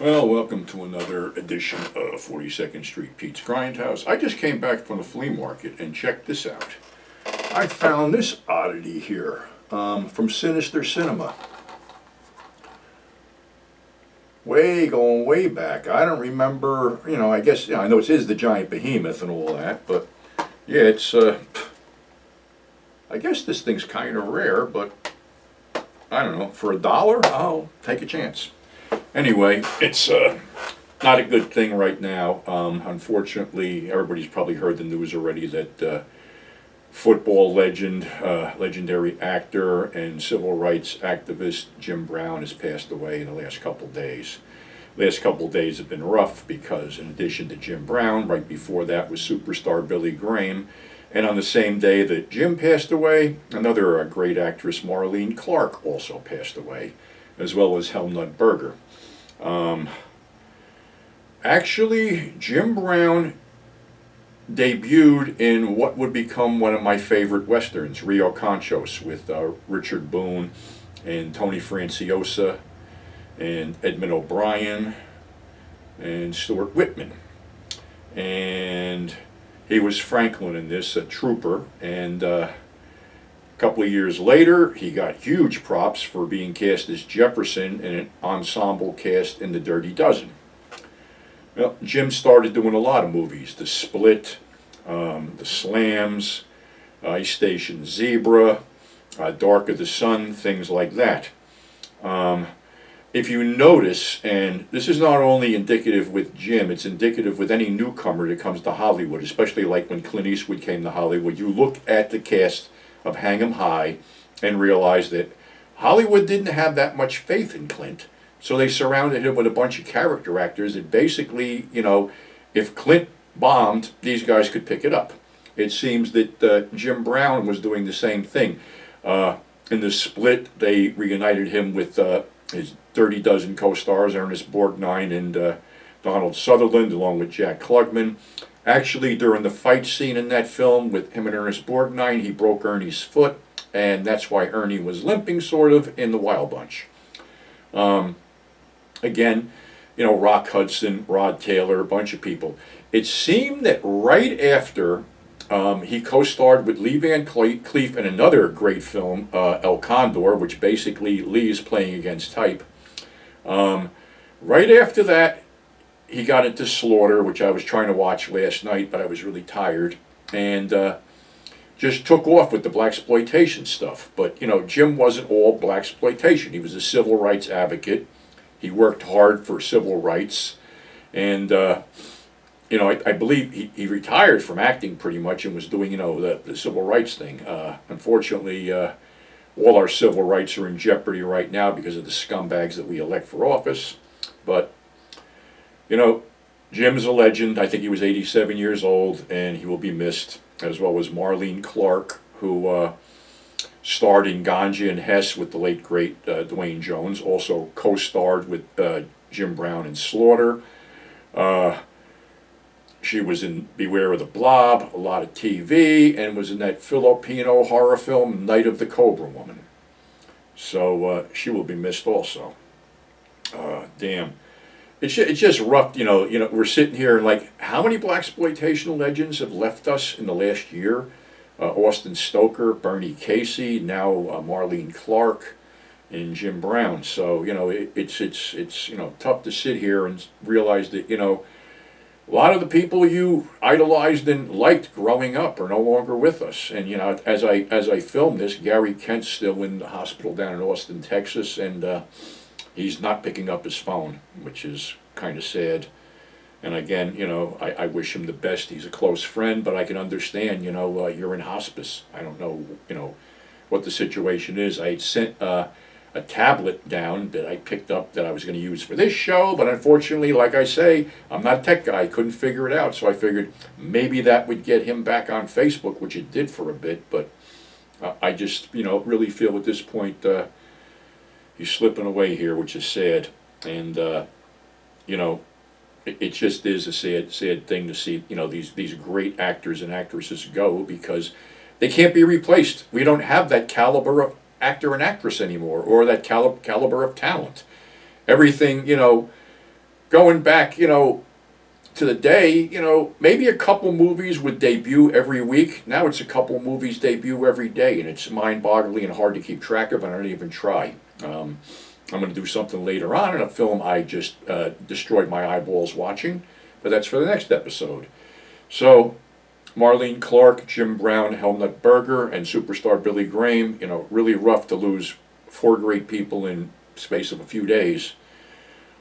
Well, welcome to another edition of 42nd Street Pete's Grindhouse. I just came back from the flea market and checked this out. I found this oddity here from Sinister Cinema. Going way back. I don't remember, I guess, I know it is the giant behemoth and all that, but yeah, it's, I guess this thing's kind of rare, but I don't know, for $1, I'll take a chance. Anyway, it's not a good thing right now. Unfortunately, everybody's probably heard the news already that football legend, legendary actor, and civil rights activist Jim Brown has passed away in the last couple of days. Last couple of days have been rough because in addition to Jim Brown, right before that was superstar Billy Graham. And on the same day that Jim passed away, another great actress, Marlene Clark, also passed away, as well as Helmut Berger. Actually, Jim Brown debuted in what would become one of my favorite westerns, Rio Conchos, with Richard Boone and Tony Franciosa and Edmund O'Brien and Stuart Whitman. And he was Franklin in this, a trooper, and a couple of years later, he got huge props for being cast as Jefferson in an ensemble cast in The Dirty Dozen. Well, Jim started doing a lot of movies, The Split, The Slams, Ice Station Zebra, Dark of the Sun, things like that. If you notice, and this is not only indicative with Jim, it's indicative with any newcomer that comes to Hollywood, especially like when Clint Eastwood came to Hollywood. You look at the cast of Hang 'em High and realize that Hollywood didn't have that much faith in Clint. So they surrounded him with a bunch of character actors that basically, if Clint bombed, these guys could pick it up. It seems that Jim Brown was doing the same thing. In The Split, they reunited him with his Dirty Dozen co-stars, Ernest Borgnine and Donald Sutherland, along with Jack Klugman. Actually, during the fight scene in that film with him and Ernest Borgnine, he broke Ernie's foot, and that's why Ernie was limping, sort of, in The Wild Bunch. Again, Rock Hudson, Rod Taylor, a bunch of people. It seemed that right after he co-starred with Lee Van Cleef in another great film, El Condor, which basically Lee is playing against type. Right after that, he got into Slaughter, which I was trying to watch last night, but I was really tired, and just took off with the blaxploitation stuff. But Jim wasn't all blaxploitation. He was a civil rights advocate. He worked hard for civil rights, and I believe he retired from acting pretty much and was doing the civil rights thing. Unfortunately, all our civil rights are in jeopardy right now because of the scumbags that we elect for office. But Jim's a legend. I think he was 87 years old, and he will be missed, as well as Marlene Clark, who starred in Ganja and Hess with the late, great Dwayne Jones, also co-starred with Jim Brown in Slaughter. She was in Beware of the Blob, a lot of TV, and was in that Filipino horror film, Night of the Cobra Woman. So she will be missed also. Damn. It's just rough, we're sitting here and like, how many blaxploitation legends have left us in the last year? Austin Stoker, Bernie Casey, now Marlene Clark, and Jim Brown. So, it's tough to sit here and realize that, a lot of the people you idolized and liked growing up are no longer with us. And as I film this, Gary Kent's still in the hospital down in Austin, Texas, and he's not picking up his phone, which is kind of sad. And again, I wish him the best. He's a close friend, but I can understand, you're in hospice. I don't know, what the situation is. I had sent a tablet down that I picked up that I was going to use for this show, but unfortunately, like I say, I'm not a tech guy. I couldn't figure it out, so I figured maybe that would get him back on Facebook, which it did for a bit, but I just, really feel at this point he's slipping away here, which is sad. And, it just is a sad thing to see, these great actors and actresses go because they can't be replaced. We don't have that caliber of actor and actress anymore, or that caliber of talent. Everything, going back, to the day, maybe a couple movies would debut every week. Now it's a couple movies debut every day, and it's mind-boggling and hard to keep track of, and I don't even try. I'm going to do something later on in a film I just destroyed my eyeballs watching, but that's for the next episode. So, Marlene Clark, Jim Brown, Helmut Berger, and superstar Billy Graham, really rough to lose 4 great people in space of a few days.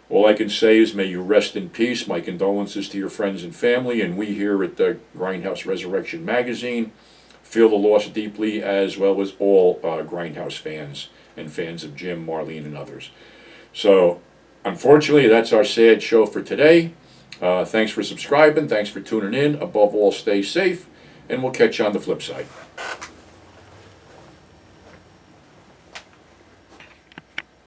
All I can say is may you rest in peace. My condolences to your friends and family, and we here at the Grindhouse Resurrection Magazine feel the loss deeply, as well as all Grindhouse fans and fans of Jim, Marlene, and others. So, unfortunately, that's our sad show for today. Thanks for subscribing. Thanks for tuning in. Above all, stay safe, and we'll catch you on the flip side.